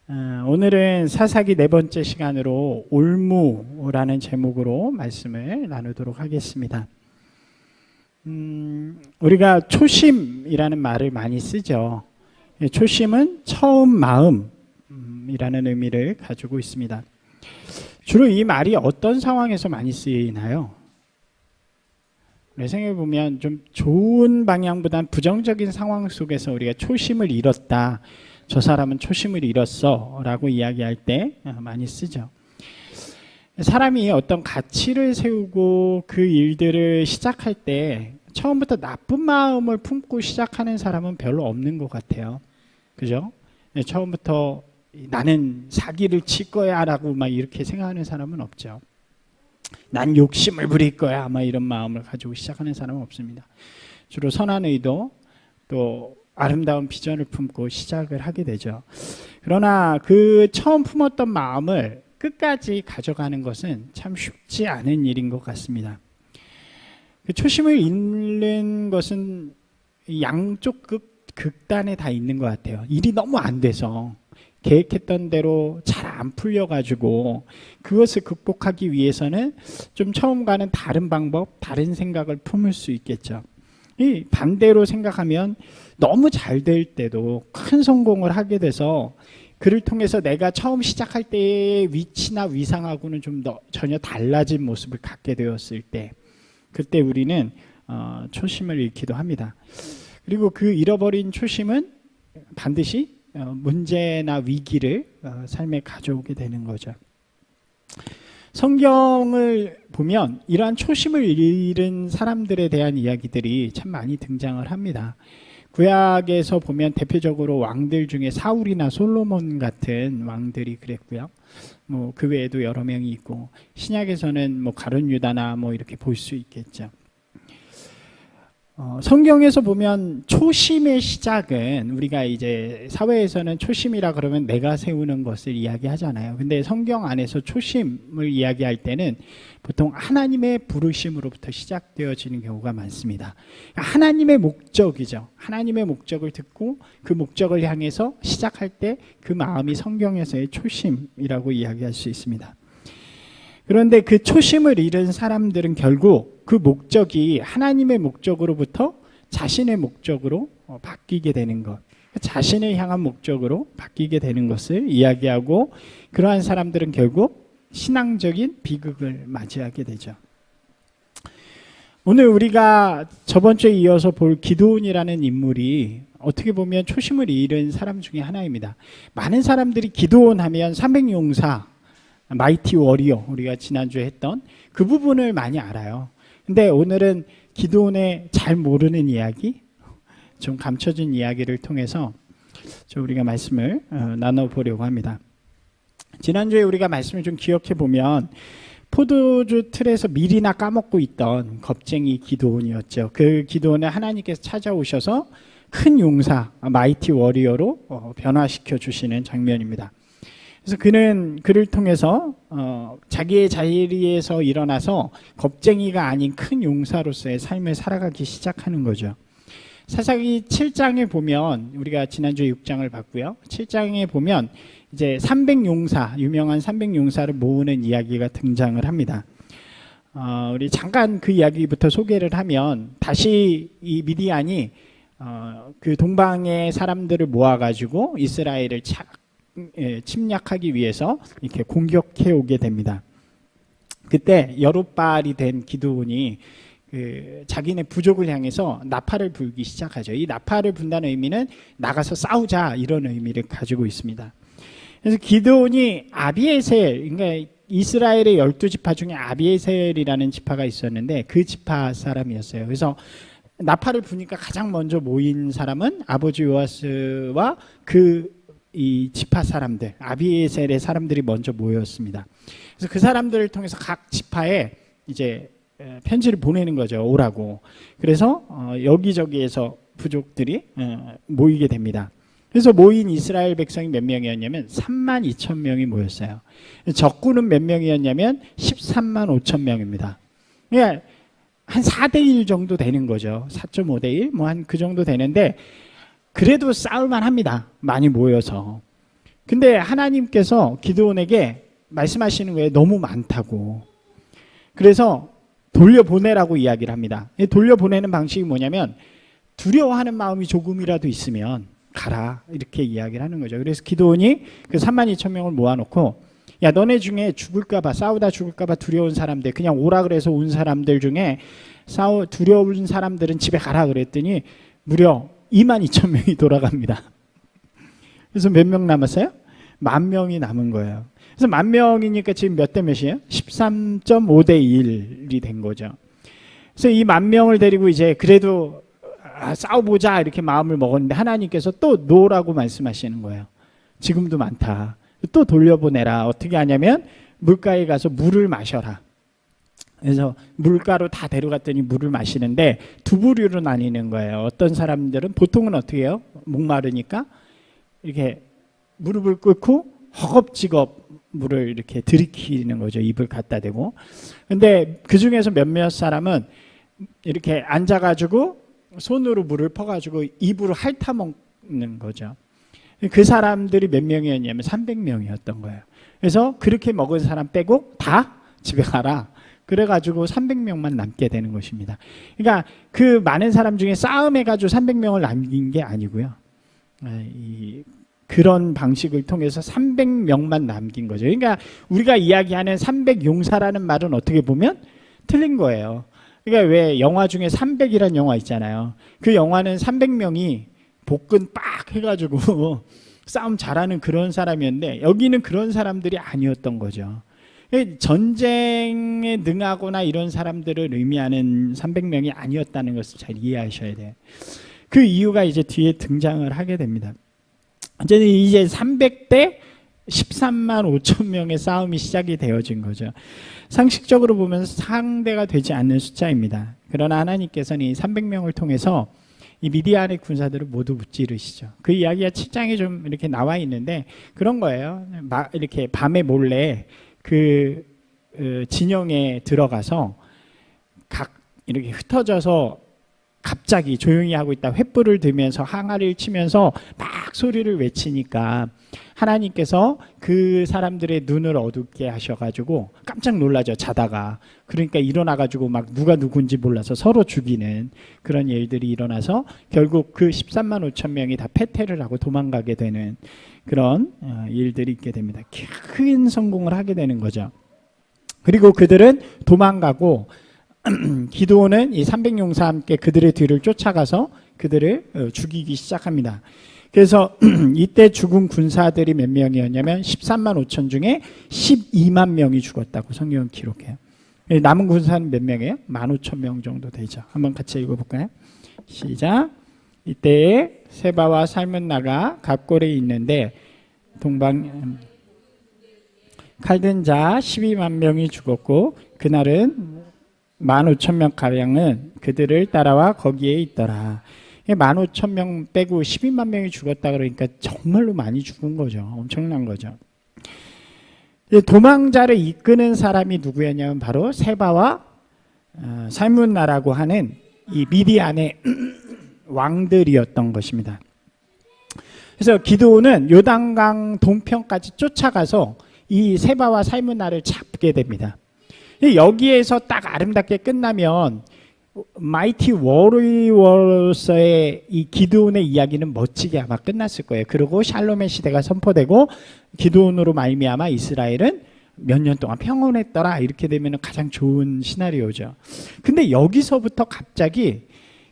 오늘은 사사기 네 번째 시간으로 올무라는 제목으로 말씀을 나누도록 하겠습니다. 우리가 초심이라는 말을 많이 쓰죠. 초심은 처음 마음이라는 의미를 가지고 있습니다. 주로 이 말이 어떤 상황에서 많이 쓰이나요? 생각해보면 좀 좋은 방향보다는 부정적인 상황 속에서 우리가 초심을 잃었다, 저 사람은 초심을 잃었어 라고 이야기할 때 많이 쓰죠. 사람이 어떤 가치를 세우고 그 일들을 시작할 때 처음부터 나쁜 마음을 품고 시작하는 사람은 별로 없는 것 같아요. 그죠? 처음부터 나는 사기를 칠 거야 라고 막 이렇게 생각하는 사람은 없죠. 난 욕심을 부릴 거야 막 이런 마음을 가지고 시작하는 사람은 없습니다. 주로 선한 의도 또 아름다운 비전을 품고 시작을 하게 되죠. 그러나 그 처음 품었던 마음을 끝까지 가져가는 것은 참 쉽지 않은 일인 것 같습니다. 그 초심을 잃는 것은 양쪽 극단에 다 있는 것 같아요. 일이 너무 안 돼서 계획했던 대로 잘 안 풀려가지고 그것을 극복하기 위해서는 좀 처음과는 다른 방법, 다른 생각을 품을 수 있겠죠. 이 반대로 생각하면 너무 잘 될 때도 큰 성공을 하게 돼서 그를 통해서 내가 처음 시작할 때의 위치나 위상하고는 좀 전혀 달라진 모습을 갖게 되었을 때, 그때 우리는 초심을 잃기도 합니다. 그리고 그 잃어버린 초심은 반드시 문제나 위기를 삶에 가져오게 되는 거죠. 성경을 보면 이러한 초심을 잃은 사람들에 대한 이야기들이 참 많이 등장을 합니다. 구약에서 보면 대표적으로 왕들 중에 사울이나 솔로몬 같은 왕들이 그랬고요. 그 외에도 여러 명이 있고, 신약에서는 가룟 유다나 이렇게 볼 수 있겠죠. 성경에서 보면 초심의 시작은, 우리가 이제 사회에서는 초심이라 그러면 내가 세우는 것을 이야기하잖아요. 근데 성경 안에서 초심을 이야기할 때는 보통 하나님의 부르심으로부터 시작되어지는 경우가 많습니다. 하나님의 목적이죠. 하나님의 목적을 듣고 그 목적을 향해서 시작할 때 그 마음이 성경에서의 초심이라고 이야기할 수 있습니다. 그런데 그 초심을 잃은 사람들은 결국 그 목적이 하나님의 목적으로부터 자신의 목적으로 바뀌게 되는 것, 자신을 향한 목적으로 바뀌게 되는 것을 이야기하고, 그러한 사람들은 결국 신앙적인 비극을 맞이하게 되죠. 오늘 우리가 저번 주에 이어서 볼 기드온이라는 인물이 어떻게 보면 초심을 잃은 사람 중에 하나입니다. 많은 사람들이 기드온 하면 300용사, 마이티 워리어, 우리가 지난주에 했던 그 부분을 많이 알아요. 근데 오늘은 기드온의 잘 모르는 이야기, 좀 감춰진 이야기를 통해서 우리가 말씀을 나눠보려고 합니다. 지난주에 우리가 말씀을 좀 기억해 보면 포도주 틀에서 밀이나 까먹고 있던 겁쟁이 기드온이었죠. 그 기드온을 하나님께서 찾아오셔서 큰 용사, 마이티 워리어로 변화시켜 주시는 장면입니다. 그래서 그는 그를 통해서 자기의 자리에서 일어나서 겁쟁이가 아닌 큰 용사로서의 삶을 살아가기 시작하는 거죠. 사사기 7장에 보면, 우리가 지난주에 6장을 봤고요. 7장에 보면 이제 300용사, 유명한 300용사를 모으는 이야기가 등장을 합니다. 우리 잠깐 그 이야기부터 소개를 하면, 다시 이 미디안이 그 동방의 사람들을 모아가지고 이스라엘을 침략하기 위해서 이렇게 공격해 오게 됩니다. 그때 여룻바알이 된 기드온이 자기네 부족을 향해서 나팔을 불기 시작하죠. 이 나팔을 분다는 의미는 나가서 싸우자, 이런 의미를 가지고 있습니다. 그래서 기드온이 아비에셀, 그러니까 이스라엘의 12지파 중에 아비에셀이라는 지파가 있었는데 그 지파 사람이었어요. 그래서 나팔을 부니까 가장 먼저 모인 사람은 아버지 요아스와 이 지파 사람들, 아비에셀의 사람들이 먼저 모였습니다. 그래서 그 사람들을 통해서 각 지파에 이제 편지를 보내는 거죠. 오라고. 그래서 여기저기에서 부족들이 모이게 됩니다. 그래서 모인 이스라엘 백성이 몇 명이었냐면 32,000명이 모였어요. 적군은 몇 명이었냐면 13만 5천 명입니다. 그러니까 한 4대1 정도 되는 거죠. 4.5대1 한 그 정도 되는데, 그래도 싸울만 합니다. 많이 모여서. 근데 하나님께서 기드온에게 말씀하시는 거예요. 너무 많다고. 그래서 돌려보내라고 이야기를 합니다. 돌려보내는 방식이 뭐냐면 두려워하는 마음이 조금이라도 있으면 가라 이렇게 이야기를 하는 거죠. 그래서 기드온이 그 32,000명을 모아놓고 야 너네 중에 죽을까봐 싸우다 죽을까봐 두려운 사람들 그냥 오라 그래서 온 사람들 중에 두려운 사람들은 집에 가라 그랬더니 무려 22,000명이 돌아갑니다. 그래서 몇 명 남았어요? 10,000명이 남은 거예요. 그래서 10,000명이니까 지금 몇 대 몇이에요? 13.5대 1이 된 거죠. 그래서 이 10,000명을 데리고 이제 그래도 싸워보자 이렇게 마음을 먹었는데 하나님께서 또 노라고 말씀하시는 거예요. 지금도 많다. 또 돌려보내라. 어떻게 하냐면 물가에 가서 물을 마셔라. 그래서 물가로 다 데려갔더니 물을 마시는데 두 부류로 나뉘는 거예요. 어떤 사람들은 보통은 어떻게 해요? 목마르니까 이렇게 무릎을 꿇고 허겁지겁 물을 이렇게 들이키는 거죠. 입을 갖다 대고. 근데 그 중에서 몇몇 사람은 이렇게 앉아가지고 손으로 물을 퍼가지고 입으로 핥아먹는 거죠. 그 사람들이 몇 명이었냐면 300명이었던 거예요. 그래서 그렇게 먹은 사람 빼고 다 집에 가라. 그래가지고 300명만 남게 되는 것입니다. 그러니까 그 많은 사람 중에 싸움해가지고 300명을 남긴 게 아니고요. 그런 방식을 통해서 300명만 남긴 거죠. 그러니까 우리가 이야기하는 300용사라는 말은 어떻게 보면 틀린 거예요. 그러니까 왜 영화 중에 300이라는 영화 있잖아요. 그 영화는 300명이 복근 빡 해가지고 싸움 잘하는 그런 사람이었는데 여기는 그런 사람들이 아니었던 거죠. 전쟁에 능하거나 이런 사람들을 의미하는 300명이 아니었다는 것을 잘 이해하셔야 돼요. 그 이유가 이제 뒤에 등장을 하게 됩니다. 어쨌든 이제 300대 13만 5천 명의 싸움이 시작이 되어진 거죠. 상식적으로 보면 상대가 되지 않는 숫자입니다. 그러나 하나님께서는 이 300명을 통해서 이 미디안의 군사들을 모두 무찌르시죠. 그 이야기가 7장에 좀 이렇게 나와 있는데 그런 거예요. 이렇게 밤에 몰래 그 진영에 들어가서 각 이렇게 흩어져서 갑자기 조용히 하고 있다 횃불을 들면서 항아리를 치면서 막 소리를 외치니까 하나님께서 그 사람들의 눈을 어둡게 하셔가지고 깜짝 놀라죠. 자다가. 그러니까 일어나가지고 막 누가 누군지 몰라서 서로 죽이는 그런 일들이 일어나서 결국 그 13만 5천 명이 다 패퇴를 하고 도망가게 되는 그런 일들이 있게 됩니다. 큰 성공을 하게 되는 거죠. 그리고 그들은 도망가고 기드온은 이 300용사와 함께 그들의 뒤를 쫓아가서 그들을 죽이기 시작합니다. 그래서 이때 죽은 군사들이 몇 명이었냐면 13만 5천 중에 12만 명이 죽었다고 성경은 기록해요. 남은 군사는 몇 명이에요? 15,000명 정도 되죠. 한번 같이 읽어볼까요? 시작. 이때에 세바와 살문나가 갑골에 있는데 동방 칼든 자 12만 명이 죽었고 그날은 15,000명 가량은 그들을 따라와 거기에 있더라. 15,000명 빼고 12만 명이 죽었다 그러니까 정말로 많이 죽은 거죠. 엄청난 거죠. 도망자를 이끄는 사람이 누구였냐면 바로 세바와 살문나라고 하는 이 미디안의 왕들이었던 것입니다. 그래서 기드온은 요단강 동편까지 쫓아가서 이 세바와 살문나를 잡게 됩니다. 여기에서 딱 아름답게 끝나면 마이티 워리어스의 이 기드온의 이야기는 멋지게 아마 끝났을 거예요. 그리고 샬롬의 시대가 선포되고 기드온으로 말미암아 이스라엘은 몇 년 동안 평온했더라. 이렇게 되면 가장 좋은 시나리오죠. 근데 여기서부터 갑자기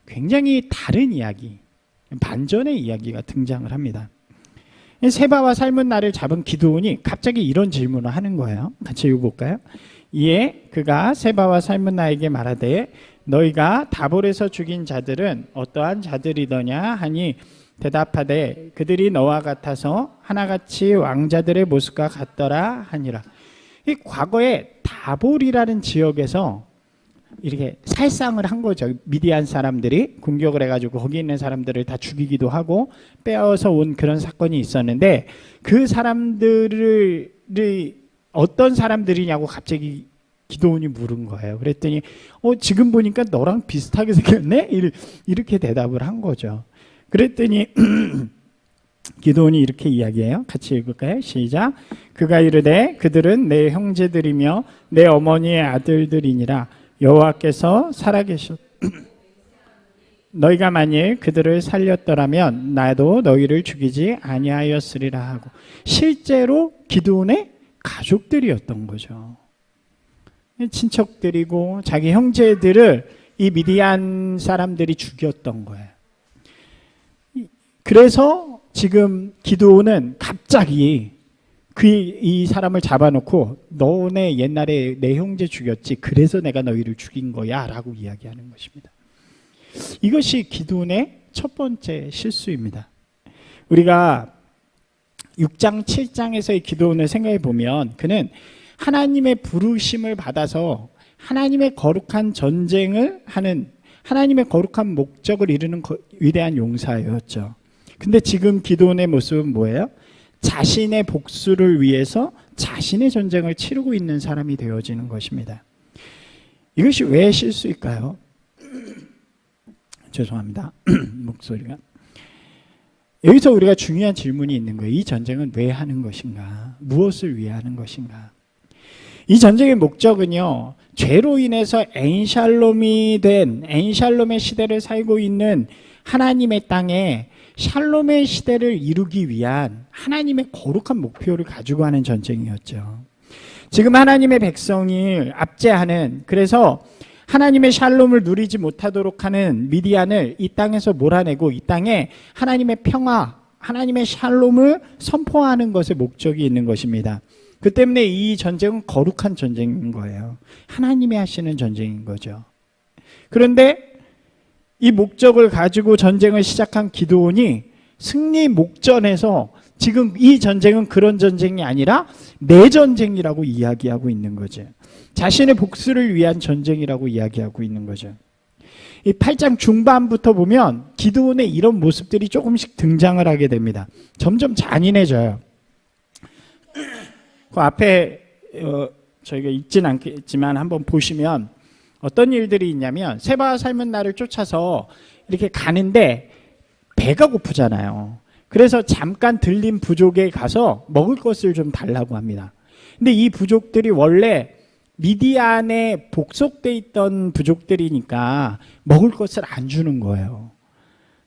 굉장히 다른 이야기, 반전의 이야기가 등장을 합니다. 세바와 살문나를 잡은 기드온이 갑자기 이런 질문을 하는 거예요. 같이 읽어볼까요? 이에 그가 세바와 살문나에게 말하되 너희가 다볼에서 죽인 자들은 어떠한 자들이더냐 하니 대답하되 그들이 너와 같아서 하나같이 왕자들의 모습과 같더라 하니라. 이 과거에 다볼이라는 지역에서 이렇게 살상을 한 거죠. 미디안 사람들이 공격을 해가지고 거기 있는 사람들을 다 죽이기도 하고 빼어서 온 그런 사건이 있었는데 그 사람들을 어떤 사람들이냐고 갑자기 기드온이 물은 거예요. 그랬더니 지금 보니까 너랑 비슷하게 생겼네? 이렇게 대답을 한 거죠. 그랬더니 기드온이 이렇게 이야기해요. 같이 읽을까요? 시작. 그가 이르되 그들은 내 형제들이며 내 어머니의 아들들이니라. 여호와께서 살아계셨 너희가 만일 그들을 살렸더라면 나도 너희를 죽이지 아니하였으리라 하고, 실제로 기드온의 가족들이었던 거죠. 친척들이고 자기 형제들을 이 미디안 사람들이 죽였던 거예요. 그래서 지금 기드온은 갑자기 이 사람을 잡아놓고 너네 옛날에 내 형제 죽였지, 그래서 내가 너희를 죽인 거야 라고 이야기하는 것입니다. 이것이 기드온의 첫 번째 실수입니다. 우리가 6장 7장에서의 기드온을 생각해 보면 그는 하나님의 부르심을 받아서 하나님의 거룩한 전쟁을 하는, 하나님의 거룩한 목적을 이루는 위대한 용사였죠. 근데 지금 기드온의 모습은 뭐예요? 자신의 복수를 위해서 자신의 전쟁을 치르고 있는 사람이 되어지는 것입니다. 이것이 왜 실수일까요? 죄송합니다. 목소리가. 여기서 우리가 중요한 질문이 있는 거예요. 이 전쟁은 왜 하는 것인가? 무엇을 위해 하는 것인가? 이 전쟁의 목적은요, 죄로 인해서 엔샬롬의 시대를 살고 있는 하나님의 땅에 샬롬의 시대를 이루기 위한 하나님의 거룩한 목표를 가지고 하는 전쟁이었죠. 지금 하나님의 백성이 압제하는, 그래서 하나님의 샬롬을 누리지 못하도록 하는 미디안을 이 땅에서 몰아내고 이 땅에 하나님의 평화, 하나님의 샬롬을 선포하는 것에 목적이 있는 것입니다. 그 때문에 이 전쟁은 거룩한 전쟁인 거예요. 하나님이 하시는 전쟁인 거죠. 그런데 이 목적을 가지고 전쟁을 시작한 기드온이 승리 목전에서 지금 이 전쟁은 그런 전쟁이 아니라 내 전쟁이라고 이야기하고 있는 거죠. 자신의 복수를 위한 전쟁이라고 이야기하고 있는 거죠. 이 8장 중반부터 보면 기드온의 이런 모습들이 조금씩 등장을 하게 됩니다. 점점 잔인해져요. 그 앞에 저희가 읽진 않겠지만 한번 보시면 어떤 일들이 있냐면, 세바와 살문나를 쫓아서 이렇게 가는데 배가 고프잖아요. 그래서 잠깐 들린 부족에 가서 먹을 것을 좀 달라고 합니다. 근데 이 부족들이 원래 미디안에 복속돼 있던 부족들이니까 먹을 것을 안 주는 거예요.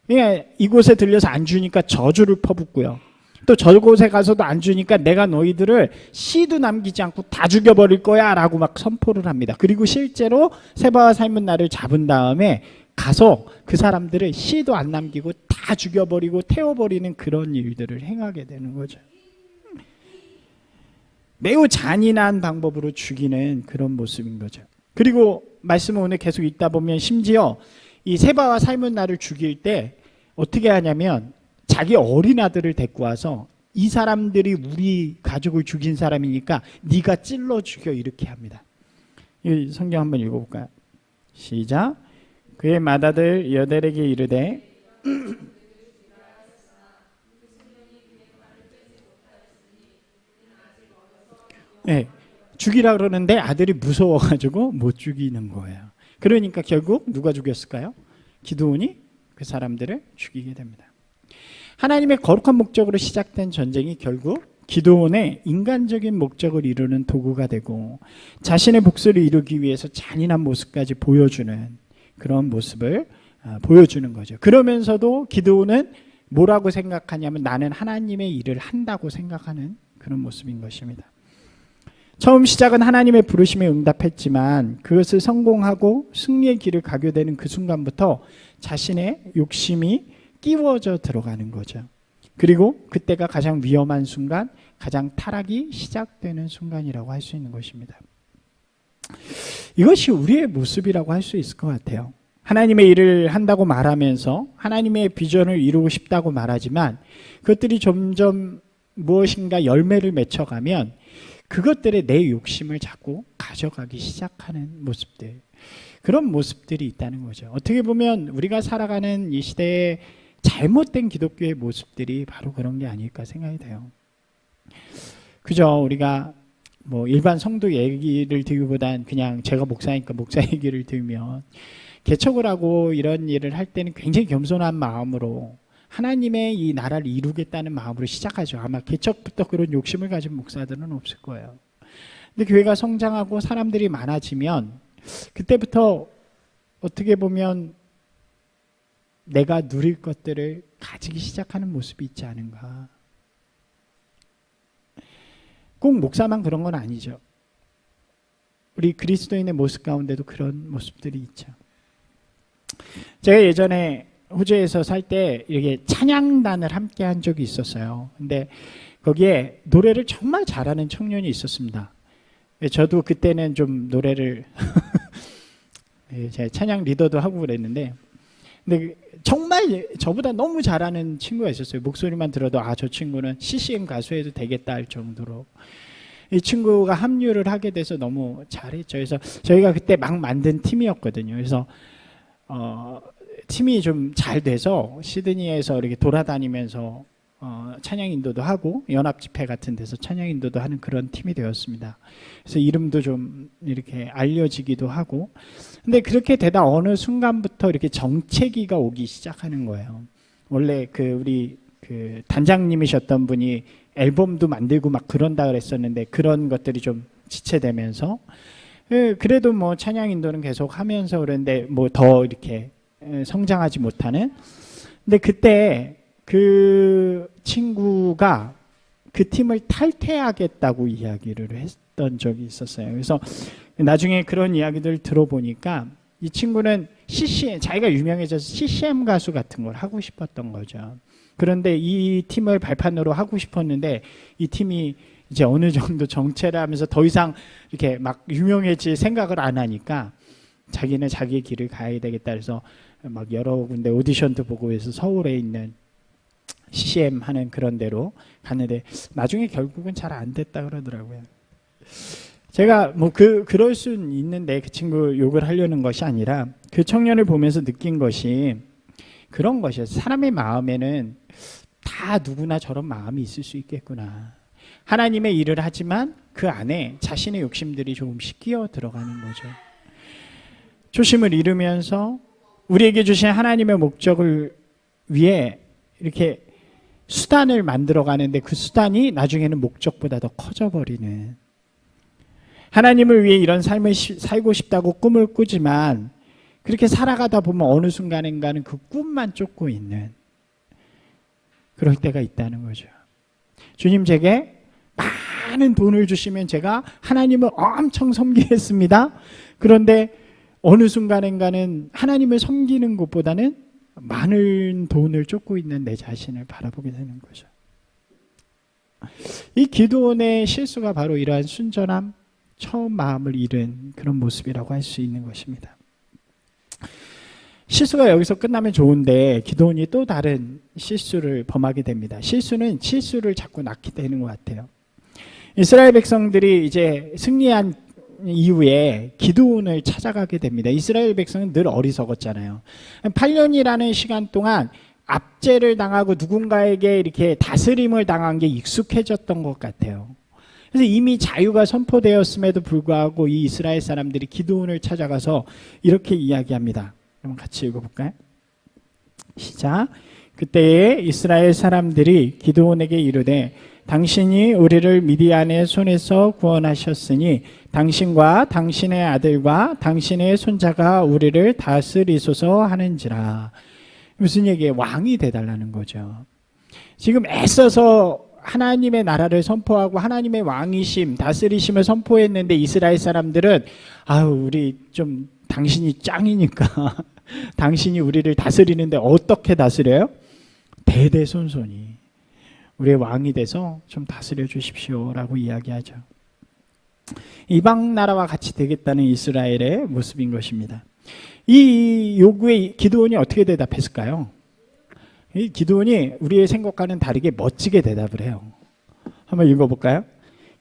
그러니까 이곳에 들려서 안 주니까 저주를 퍼붓고요. 또 저곳에 가서도 안 주니까 내가 너희들을 씨도 남기지 않고 다 죽여버릴 거야 라고 막 선포를 합니다. 그리고 실제로 세바와 살문나를 잡은 다음에 가서 그 사람들을 씨도 안 남기고 다 죽여버리고 태워버리는 그런 일들을 행하게 되는 거죠. 매우 잔인한 방법으로 죽이는 그런 모습인 거죠. 그리고 말씀을 오늘 계속 읽다 보면 심지어 이 세바와 살문나를 죽일 때 어떻게 하냐면 자기 어린 아들을 데리고 와서 이 사람들이 우리 가족을 죽인 사람이니까 네가 찔러 죽여, 이렇게 합니다. 이 성경 한번 읽어볼까요? 시작. 그의 맏아들 여델에게 이르되 네, 죽이라 그러는데 아들이 무서워가지고 못 죽이는 거예요. 그러니까 결국 누가 죽였을까요? 기드온이 그 사람들을 죽이게 됩니다. 하나님의 거룩한 목적으로 시작된 전쟁이 결국 기드온의 인간적인 목적을 이루는 도구가 되고 자신의 복수를 이루기 위해서 잔인한 모습까지 보여주는 그런 모습을 보여주는 거죠. 그러면서도 기드온은 뭐라고 생각하냐면 나는 하나님의 일을 한다고 생각하는 그런 모습인 것입니다. 처음 시작은 하나님의 부르심에 응답했지만 그것을 성공하고 승리의 길을 가게 되는 그 순간부터 자신의 욕심이 끼워져 들어가는 거죠. 그리고 그때가 가장 위험한 순간, 가장 타락이 시작되는 순간이라고 할 수 있는 것입니다. 이것이 우리의 모습이라고 할 수 있을 것 같아요. 하나님의 일을 한다고 말하면서 하나님의 비전을 이루고 싶다고 말하지만 그것들이 점점 무엇인가 열매를 맺혀가면 그것들의 내 욕심을 자꾸 가져가기 시작하는 모습들, 그런 모습들이 있다는 거죠. 어떻게 보면 우리가 살아가는 이 시대에 잘못된 기독교의 모습들이 바로 그런 게 아닐까 생각이 돼요. 그죠? 우리가 뭐 일반 성도 얘기를 들기보단 그냥 제가 목사니까 목사 얘기를 들으면 개척을 하고 이런 일을 할 때는 굉장히 겸손한 마음으로 하나님의 이 나라를 이루겠다는 마음으로 시작하죠. 아마 개척부터 그런 욕심을 가진 목사들은 없을 거예요. 근데 교회가 성장하고 사람들이 많아지면 그때부터 어떻게 보면 내가 누릴 것들을 가지기 시작하는 모습이 있지 않은가. 꼭 목사만 그런 건 아니죠. 우리 그리스도인의 모습 가운데도 그런 모습들이 있죠. 제가 예전에 호주에서 살 때 이렇게 찬양단을 함께 한 적이 있었어요. 근데 거기에 노래를 정말 잘하는 청년이 있었습니다. 저도 그때는 좀 노래를 제가 찬양 리더도 하고 그랬는데, 근데 정말 저보다 너무 잘하는 친구가 있었어요. 목소리만 들어도 아, 저 친구는 CCM 가수 해도 되겠다 할 정도로. 이 친구가 합류를 하게 돼서 너무 잘했죠. 그래서 저희가 그때 막 만든 팀이었거든요. 그래서 팀이 좀 잘 돼서 시드니에서 이렇게 돌아다니면서 찬양 인도도 하고 연합 집회 같은 데서 찬양 인도도 하는 그런 팀이 되었습니다. 그래서 이름도 좀 이렇게 알려지기도 하고. 근데 그렇게 되다 어느 순간부터 이렇게 정체기가 오기 시작하는 거예요. 원래 우리 단장님이셨던 분이 앨범도 만들고 막 그런다 그랬었는데 그런 것들이 좀 지체되면서, 그래도 뭐 찬양 인도는 계속 하면서 그런데 뭐 더 이렇게 성장하지 못하는. 근데 그때 그 친구가 그 팀을 탈퇴하겠다고 이야기를 했던 적이 있었어요. 그래서 나중에 그런 이야기들을 들어보니까 이 친구는 자기가 유명해져서 CCM 가수 같은 걸 하고 싶었던 거죠. 그런데 이 팀을 발판으로 하고 싶었는데 이 팀이 이제 어느 정도 정체를 하면서 더 이상 이렇게 막 유명해질 생각을 안 하니까 자기는 자기의 길을 가야 되겠다 해서 막 여러 군데 오디션도 보고 해서 서울에 있는 CCM 하는 그런 데로 갔는데 나중에 결국은 잘 안 됐다 그러더라고요. 제가 뭐 그럴 수는 있는데 그 친구 욕을 하려는 것이 아니라 그 청년을 보면서 느낀 것이 그런 것이에요. 사람의 마음에는 다 누구나 저런 마음이 있을 수 있겠구나. 하나님의 일을 하지만 그 안에 자신의 욕심들이 조금씩 끼어 들어가는 거죠. 초심을 잃으면서 우리에게 주신 하나님의 목적을 위해 이렇게 수단을 만들어 가는데 그 수단이 나중에는 목적보다 더 커져버리는, 하나님을 위해 이런 삶을 살고 싶다고 꿈을 꾸지만 그렇게 살아가다 보면 어느 순간인가는 그 꿈만 쫓고 있는 그럴 때가 있다는 거죠. 주님, 제게 많은 돈을 주시면 제가 하나님을 엄청 섬기겠습니다. 그런데 어느 순간인가는 하나님을 섬기는 것보다는 많은 돈을 쫓고 있는 내 자신을 바라보게 되는 거죠. 이 기도원의 실수가 바로 이러한 순전함, 처음 마음을 잃은 그런 모습이라고 할 수 있는 것입니다. 실수가 여기서 끝나면 좋은데 기도원이 또 다른 실수를 범하게 됩니다. 실수는 실수를 자꾸 낳게 되는 것 같아요. 이스라엘 백성들이 이제 승리한 이후에 기드온을 찾아가게 됩니다. 이스라엘 백성은 늘 어리석었잖아요. 8년이라는 시간 동안 압제를 당하고 누군가에게 이렇게 다스림을 당한 게 익숙해졌던 것 같아요. 그래서 이미 자유가 선포되었음에도 불구하고 이 이스라엘 사람들이 기드온을 찾아가서 이렇게 이야기합니다. 한번 같이 읽어볼까요? 시작. 그때에 이스라엘 사람들이 기드온에게 이르되 당신이 우리를 미디안의 손에서 구원하셨으니 당신과 당신의 아들과 당신의 손자가 우리를 다스리소서 하는지라. 무슨 얘기예요? 왕이 돼달라는 거죠. 지금 애써서 하나님의 나라를 선포하고 하나님의 왕이심, 다스리심을 선포했는데 이스라엘 사람들은 우리 좀 당신이 짱이니까 당신이 우리를 다스리는데 어떻게 다스려요? 대대손손이 우리의 왕이 돼서 좀 다스려 주십시오라고 이야기하죠. 이방 나라와 같이 되겠다는 이스라엘의 모습인 것입니다. 이 요구에 기드온이 어떻게 대답했을까요? 이 기드온이 우리의 생각과는 다르게 멋지게 대답을 해요. 한번 읽어볼까요?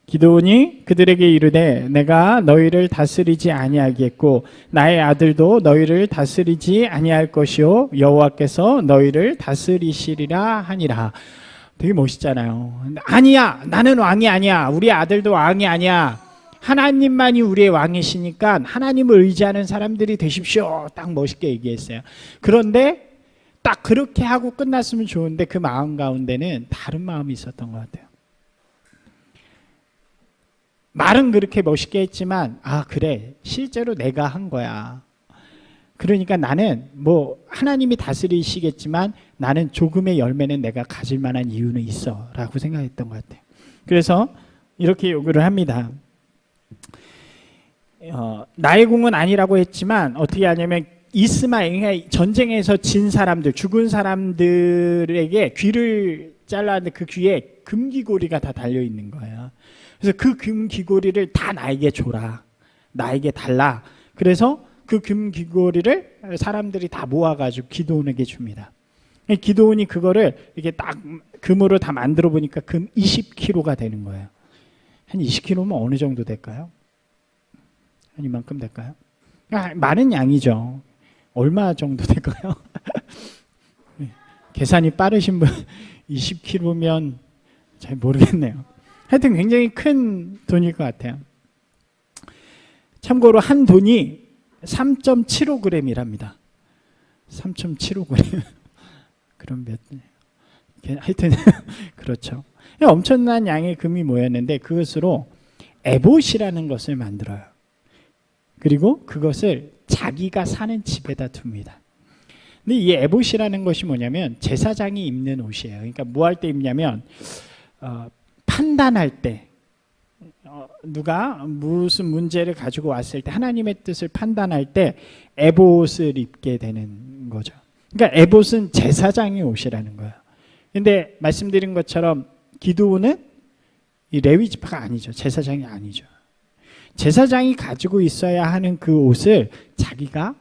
기드온이 그들에게 이르되 내가 너희를 다스리지 아니하겠고 나의 아들도 너희를 다스리지 아니할 것이요 여호와께서 너희를 다스리시리라 하니라. 되게 멋있잖아요. 아니야, 나는 왕이 아니야. 우리 아들도 왕이 아니야. 하나님만이 우리의 왕이시니까 하나님을 의지하는 사람들이 되십시오. 딱 멋있게 얘기했어요. 그런데 딱 그렇게 하고 끝났으면 좋은데 그 마음 가운데는 다른 마음이 있었던 것 같아요. 말은 그렇게 멋있게 했지만 그래 실제로 내가 한 거야. 그러니까 나는 뭐 하나님이 다스리시겠지만 나는 조금의 열매는 내가 가질 만한 이유는 있어 라고 생각했던 것 같아요. 그래서 이렇게 요구를 합니다. 나의 공은 아니라고 했지만 어떻게 하냐면 이스마엘, 전쟁에서 진 사람들, 죽은 사람들에게 귀를 잘랐는데 그 귀에 금귀고리가 다 달려있는 거예요. 그래서 그 금귀고리를 다 나에게 줘라, 나에게 달라. 그래서 그 금귀고리를 사람들이 다 모아가지고 기드온에게 줍니다. 기드온이 그거를 이렇게 딱 금으로 다 만들어 보니까 금 20kg가 되는 거예요. 한 20kg면 어느 정도 될까요? 한 이만큼 될까요? 많은 양이죠. 얼마 정도 될까요? 계산이 빠르신 분 20kg면 잘 모르겠네요. 하여튼 굉장히 큰 돈일 것 같아요. 참고로 한 돈이 3.75g이랍니다. 3.75g. 그럼 몇? 하여튼 그렇죠. 엄청난 양의 금이 모였는데 그것으로 에봇이라는 것을 만들어요. 그리고 그것을 자기가 사는 집에다 둡니다. 근데 이 에봇이라는 것이 뭐냐면 제사장이 입는 옷이에요. 그러니까 뭐 할 때 입냐면 판단할 때 누가 무슨 문제를 가지고 왔을 때 하나님의 뜻을 판단할 때 에봇을 입게 되는 거죠. 그러니까 에봇은 제사장의 옷이라는 거예요. 근데 말씀드린 것처럼 기드온은 이 레위 지파가 아니죠. 제사장이 아니죠. 제사장이 가지고 있어야 하는 그 옷을 자기가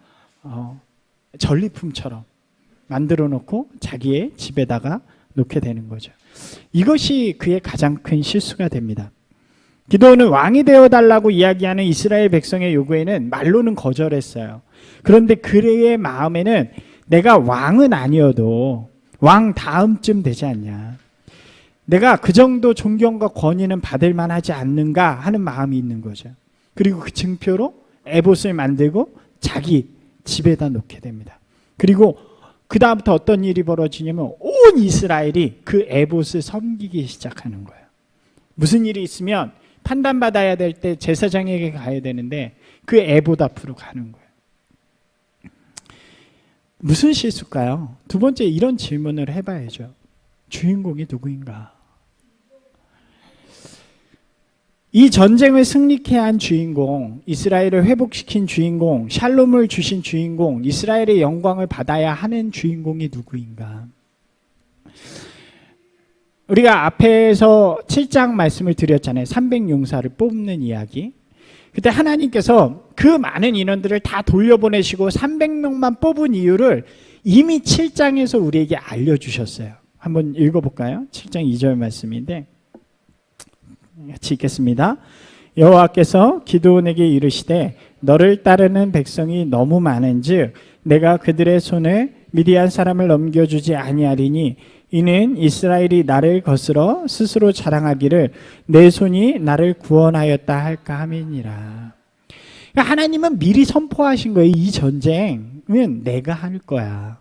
전리품처럼 만들어 놓고 자기의 집에다가 놓게 되는 거죠. 이것이 그의 가장 큰 실수가 됩니다. 기드온은 왕이 되어달라고 이야기하는 이스라엘 백성의 요구에는 말로는 거절했어요. 그런데 그의 마음에는 내가 왕은 아니어도 왕 다음쯤 되지 않냐, 내가 그 정도 존경과 권위는 받을 만하지 않는가 하는 마음이 있는 거죠. 그리고 그 증표로 에봇을 만들고 자기 집에다 놓게 됩니다. 그리고 그 다음부터 어떤 일이 벌어지냐면 온 이스라엘이 그 에봇을 섬기기 시작하는 거예요. 무슨 일이 있으면 판단받아야 될 때 제사장에게 가야 되는데 그 에봇 앞으로 가는 거예요. 무슨 실수일까요? 두 번째, 이런 질문을 해봐야죠. 주인공이 누구인가? 이 전쟁을 승리케 한 주인공, 이스라엘을 회복시킨 주인공, 샬롬을 주신 주인공, 이스라엘의 영광을 받아야 하는 주인공이 누구인가? 우리가 앞에서 7장 말씀을 드렸잖아요. 300용사를 뽑는 이야기. 그때 하나님께서 그 많은 인원들을 다 돌려보내시고 300명만 뽑은 이유를 이미 7장에서 우리에게 알려주셨어요. 한번 읽어볼까요? 7장 2절 말씀인데 같이 읽겠습니다. 여호와께서 기드온에게 이르시되 너를 따르는 백성이 너무 많은즉 내가 그들의 손을 미디안 사람을 넘겨주지 아니하리니 이는 이스라엘이 나를 거스러 스스로 자랑하기를 내 손이 나를 구원하였다 할까 함이니라. 그러니까 하나님은 미리 선포하신 거예요. 이 전쟁은 내가 할 거야.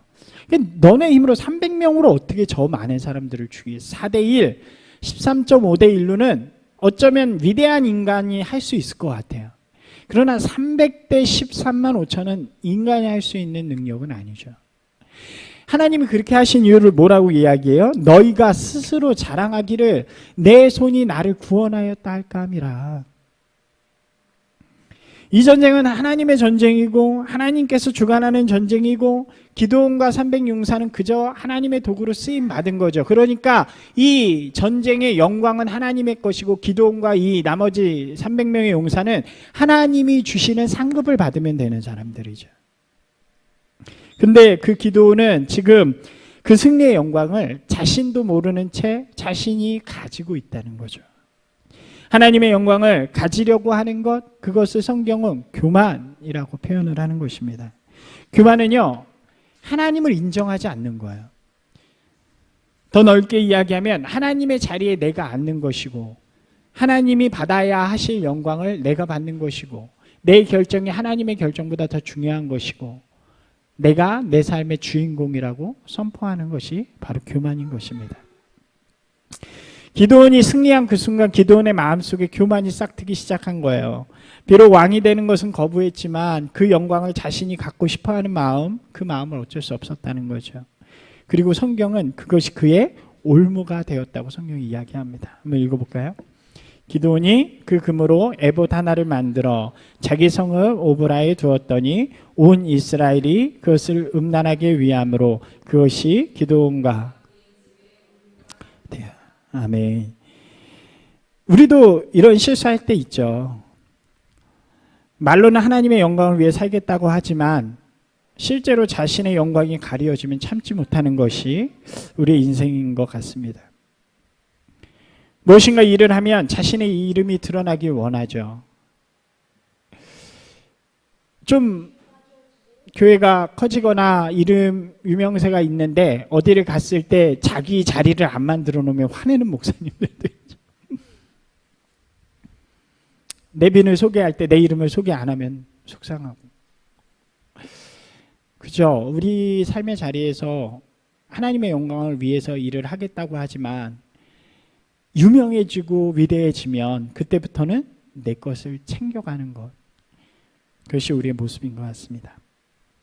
그러니까 너네 힘으로 300명으로 어떻게 저 많은 사람들을 죽이겠어? 4대1, 13.5대 1로는 어쩌면 위대한 인간이 할 수 있을 것 같아요. 그러나 300대 13만 5천은 인간이 할 수 있는 능력은 아니죠. 하나님이 그렇게 하신 이유를 뭐라고 이야기해요? 너희가 스스로 자랑하기를 내 손이 나를 구원하였다 할까 함이라. 이 전쟁은 하나님의 전쟁이고 하나님께서 주관하는 전쟁이고 기드온과 300용사는 그저 하나님의 도구로 쓰임 받은 거죠. 그러니까 이 전쟁의 영광은 하나님의 것이고 기드온과 이 나머지 300명의 용사는 하나님이 주시는 상급을 받으면 되는 사람들이죠. 근데 그 기드온은 지금 그 승리의 영광을 자신도 모르는 채 자신이 가지고 있다는 거죠. 하나님의 영광을 가지려고 하는 것, 그것을 성경은 교만이라고 표현을 하는 것입니다. 교만은요, 하나님을 인정하지 않는 거예요. 더 넓게 이야기하면 하나님의 자리에 내가 앉는 것이고 하나님이 받아야 하실 영광을 내가 받는 것이고 내 결정이 하나님의 결정보다 더 중요한 것이고 내가 내 삶의 주인공이라고 선포하는 것이 바로 교만인 것입니다. 기드온이 승리한 그 순간 기드온의 마음속에 교만이 싹트기 시작한 거예요. 비록 왕이 되는 것은 거부했지만 그 영광을 자신이 갖고 싶어하는 마음, 그 마음을 어쩔 수 없었다는 거죠. 그리고 성경은 그것이 그의 올무가 되었다고 성경이 이야기합니다. 한번 읽어볼까요? 기드온이 그 금으로 에봇 하나를 만들어 자기 성읍 오브라에 두었더니 온 이스라엘이 그것을 음란하게 위함으로 그것이 기드온과 아멘. 우리도 이런 실수할 때 있죠. 말로는 하나님의 영광을 위해 살겠다고 하지만 실제로 자신의 영광이 가려지면 참지 못하는 것이 우리의 인생인 것 같습니다. 무엇인가 일을 하면 자신의 이름이 드러나길 원하죠. 좀 교회가 커지거나 이름 유명세가 있는데 어디를 갔을 때 자기 자리를 안 만들어 놓으면 화내는 목사님들도 있죠. 내 빈을 소개할 때 내 이름을 소개 안 하면 속상하고. 그죠? 우리 삶의 자리에서 하나님의 영광을 위해서 일을 하겠다고 하지만 유명해지고 위대해지면 그때부터는 내 것을 챙겨가는 것. 그것이 우리의 모습인 것 같습니다.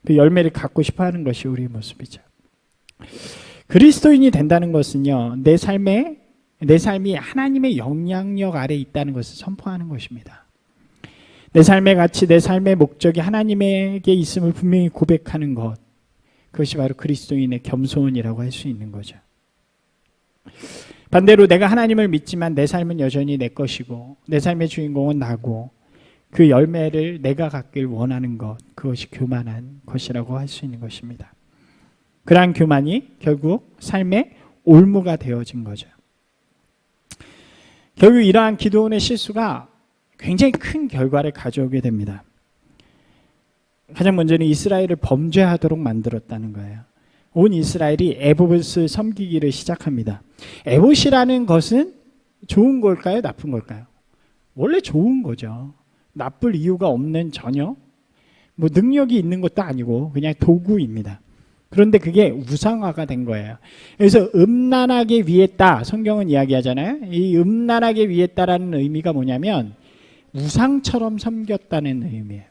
그 열매를 갖고 싶어하는 것이 우리의 모습이죠. 그리스도인이 된다는 것은요, 내 삶이 하나님의 영향력 아래 있다는 것을 선포하는 것입니다. 내 삶의 가치, 내 삶의 목적이 하나님에게 있음을 분명히 고백하는 것, 그것이 바로 그리스도인의 겸손이라고 할 수 있는 거죠. 반대로 내가 하나님을 믿지만 내 삶은 여전히 내 것이고 내 삶의 주인공은 나고 그 열매를 내가 갖길 원하는 것, 그것이 교만한 것이라고 할 수 있는 것입니다. 그러한 교만이 결국 삶의 올무가 되어진 거죠. 결국 이러한 기드온의 실수가 굉장히 큰 결과를 가져오게 됩니다. 가장 먼저는 이스라엘을 범죄하도록 만들었다는 거예요. 온 이스라엘이 에봇을 섬기기를 시작합니다. 에봇이라는 것은 좋은 걸까요? 나쁜 걸까요? 원래 좋은 거죠. 나쁠 이유가 없는 전혀 뭐 능력이 있는 것도 아니고 그냥 도구입니다. 그런데 그게 우상화가 된 거예요. 그래서 음란하게 위했다, 성경은 이야기하잖아요. 이 음란하게 위했다라는 의미가 뭐냐면 우상처럼 섬겼다는 의미예요.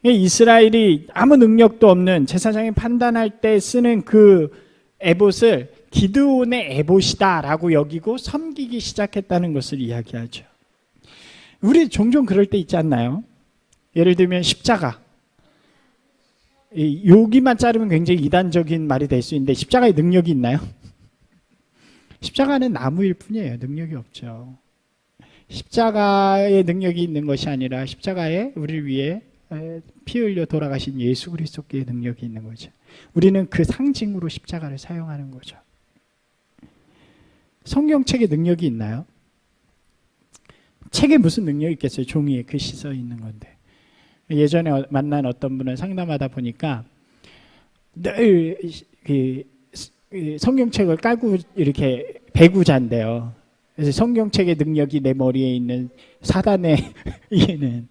이스라엘이 아무 능력도 없는 제사장이 판단할 때 쓰는 그 에봇을 기드온의 에봇이다라고 여기고 섬기기 시작했다는 것을 이야기하죠. 우리 종종 그럴 때 있지 않나요? 예를 들면 십자가. 여기만 자르면 굉장히 이단적인 말이 될 수 있는데 십자가에 능력이 있나요? 십자가는 나무일 뿐이에요. 능력이 없죠. 십자가에 능력이 있는 것이 아니라 십자가에 우리를 위해 피 흘려 돌아가신 예수 그리스도께 능력이 있는 거죠. 우리는 그 상징으로 십자가를 사용하는 거죠. 성경책에 능력이 있나요? 책에 무슨 능력이 있겠어요? 종이에 글씨 써 있는 건데. 예전에 만난 어떤 분은 상담하다 보니까 늘 성경책을 깔고 이렇게 배구자인데요. 그래서 성경책의 능력이 내 머리에 있는 사단의 이해는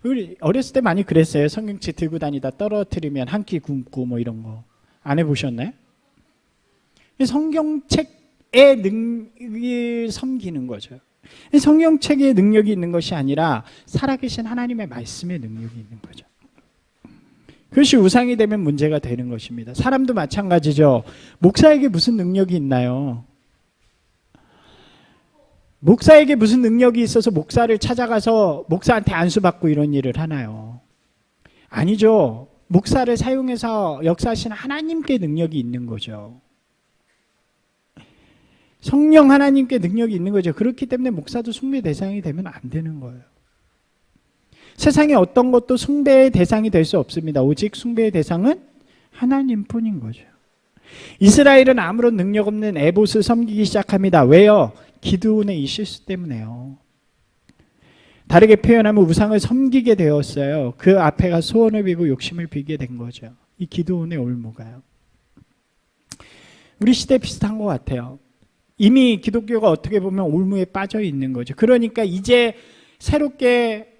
우리 어렸을 때 많이 그랬어요. 성경책 들고 다니다 떨어뜨리면 한 끼 굶고 뭐 이런 거 안 해보셨나요? 성경책의 능력을 섬기는 거죠. 성경책의 능력이 있는 것이 아니라 살아계신 하나님의 말씀의 능력이 있는 거죠. 그것이 우상이 되면 문제가 되는 것입니다. 사람도 마찬가지죠. 목사에게 무슨 능력이 있나요? 목사에게 무슨 능력이 있어서 목사를 찾아가서 목사한테 안수받고 이런 일을 하나요? 아니죠. 목사를 사용해서 역사하신 하나님께 능력이 있는 거죠. 성령 하나님께 능력이 있는 거죠. 그렇기 때문에 목사도 숭배 대상이 되면 안 되는 거예요. 세상에 어떤 것도 숭배의 대상이 될 수 없습니다. 오직 숭배의 대상은 하나님뿐인 거죠. 이스라엘은 아무런 능력 없는 에봇을 섬기기 시작합니다. 왜요? 기드온의 이 실수 때문에요. 다르게 표현하면 우상을 섬기게 되었어요. 그 앞에가 소원을 비고 욕심을 비게 된 거죠. 이 기드온의 올무가요. 우리 시대 비슷한 것 같아요. 이미 기독교가 어떻게 보면 올무에 빠져 있는 거죠. 그러니까 이제 새롭게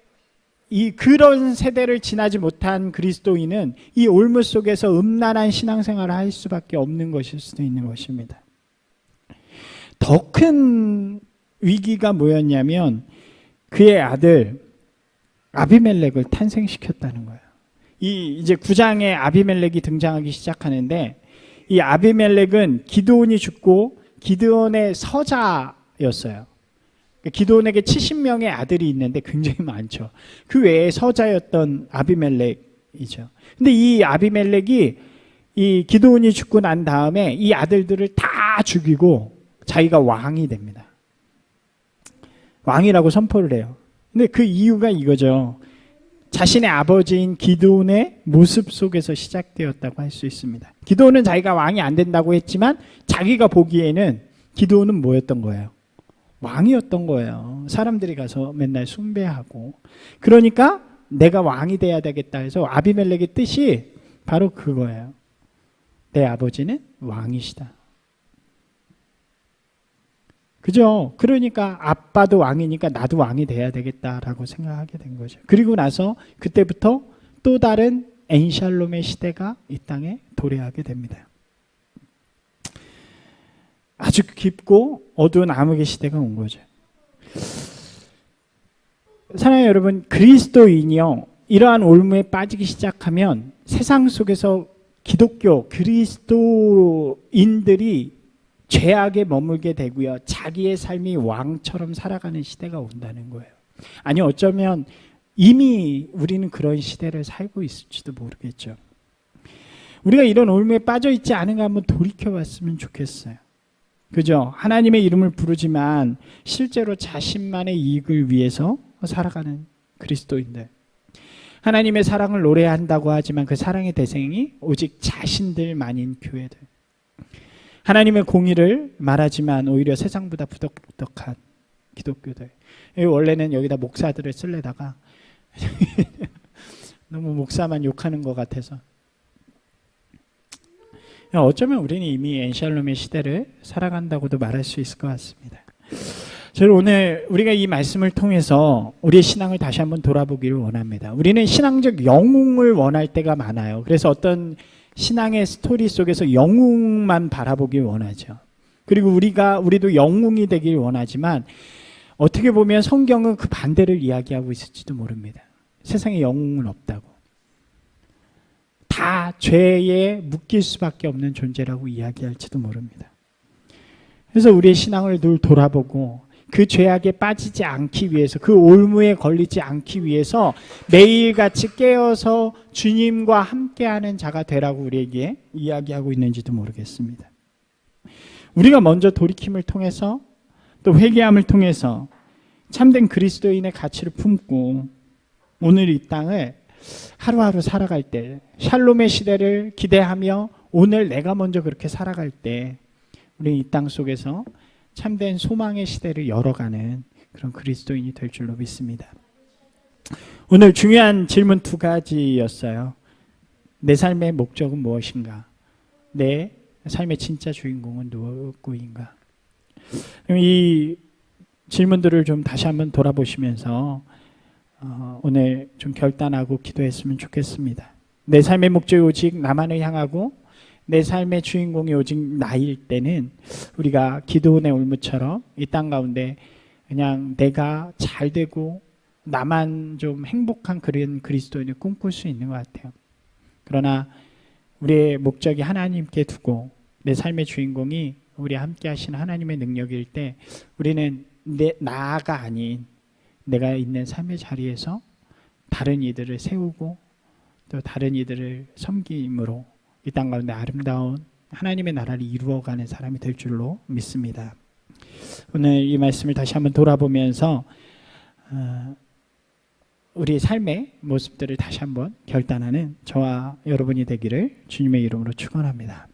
그런 세대를 지나지 못한 그리스도인은 이 올무 속에서 음란한 신앙생활을 할 수밖에 없는 것일 수도 있는 것입니다. 더 큰 위기가 뭐였냐면 그의 아들 아비멜렉을 탄생시켰다는 거예요. 이제 9장에 아비멜렉이 등장하기 시작하는데 이 아비멜렉은 기드온이 죽고 기드온의 서자였어요. 기드온에게 70명의 아들이 있는데 굉장히 많죠. 그 외에 서자였던 아비멜렉이죠. 근데 이 아비멜렉이 이 기드온이 죽고 난 다음에 이 아들들을 다 죽이고 자기가 왕이 됩니다. 왕이라고 선포를 해요. 근데 그 이유가 이거죠. 자신의 아버지인 기드온의 모습 속에서 시작되었다고 할 수 있습니다. 기드온은 자기가 왕이 안 된다고 했지만 자기가 보기에는 기드온은 뭐였던 거예요? 왕이었던 거예요. 사람들이 가서 맨날 숭배하고. 그러니까 내가 왕이 돼야 되겠다 해서 아비멜렉의 뜻이 바로 그거예요. 내 아버지는 왕이시다. 그죠? 그러니까 아빠도 왕이니까 나도 왕이 돼야 되겠다라고 생각하게 된 거죠. 그리고 나서 그때부터 또 다른 엔샬롬의 시대가 이 땅에 도래하게 됩니다. 아주 깊고 어두운 암흑의 시대가 온 거죠. 사랑하는 여러분, 그리스도인이요, 이러한 올무에 빠지기 시작하면 세상 속에서 기독교 그리스도인들이 죄악에 머물게 되고요, 자기의 삶이 왕처럼 살아가는 시대가 온다는 거예요. 아니, 어쩌면 이미 우리는 그런 시대를 살고 있을지도 모르겠죠. 우리가 이런 올무에 빠져 있지 않은가 한번 돌이켜 봤으면 좋겠어요. 그죠? 하나님의 이름을 부르지만 실제로 자신만의 이익을 위해서 살아가는 그리스도인들. 하나님의 사랑을 노래한다고 하지만 그 사랑의 대상이 오직 자신들만인 교회들. 하나님의 공의를 말하지만 오히려 세상보다 부덕부덕한 기독교들. 원래는 여기다 목사들을 쓰려다가 너무 목사만 욕하는 것 같아서. 어쩌면 우리는 이미 엔샬롬의 시대를 살아간다고도 말할 수 있을 것 같습니다. 저는 오늘 우리가 이 말씀을 통해서 우리의 신앙을 다시 한번 돌아보기를 원합니다. 우리는 신앙적 영웅을 원할 때가 많아요. 그래서 어떤 신앙의 스토리 속에서 영웅만 바라보길 원하죠. 그리고 우리도 영웅이 되길 원하지만 어떻게 보면 성경은 그 반대를 이야기하고 있을지도 모릅니다. 세상에 영웅은 없다고. 다 죄에 묶일 수밖에 없는 존재라고 이야기할지도 모릅니다. 그래서 우리의 신앙을 늘 돌아보고 그 죄악에 빠지지 않기 위해서, 그 올무에 걸리지 않기 위해서 매일같이 깨어서 주님과 함께하는 자가 되라고 우리에게 이야기하고 있는지도 모르겠습니다. 우리가 먼저 돌이킴을 통해서 또 회개함을 통해서 참된 그리스도인의 가치를 품고 오늘 이 땅을 하루하루 살아갈 때, 샬롬의 시대를 기대하며 오늘 내가 먼저 그렇게 살아갈 때 우리 이 땅 속에서 참된 소망의 시대를 열어가는 그런 그리스도인이 될 줄로 믿습니다. 오늘 중요한 질문 2가지였어요. 내 삶의 목적은 무엇인가? 내 삶의 진짜 주인공은 누구인가? 이 질문들을 좀 다시 한번 돌아보시면서 오늘 좀 결단하고 기도했으면 좋겠습니다. 내 삶의 목적이 오직 나만을 향하고 내 삶의 주인공이 오직 나일 때는 우리가 기드온의 올무처럼 이 땅 가운데 그냥 내가 잘 되고 나만 좀 행복한 그런 그리스도인을 꿈꿀 수 있는 것 같아요. 그러나 우리의 목적이 하나님께 두고 내 삶의 주인공이 우리 함께 하시는 하나님의 능력일 때 우리는 나가 아닌 내가 있는 삶의 자리에서 다른 이들을 세우고 또 다른 이들을 섬김으로 이 땅 가운데 아름다운 하나님의 나라를 이루어가는 사람이 될 줄로 믿습니다. 오늘 이 말씀을 다시 한번 돌아보면서 우리의 삶의 모습들을 다시 한번 결단하는 저와 여러분이 되기를 주님의 이름으로 축원합니다.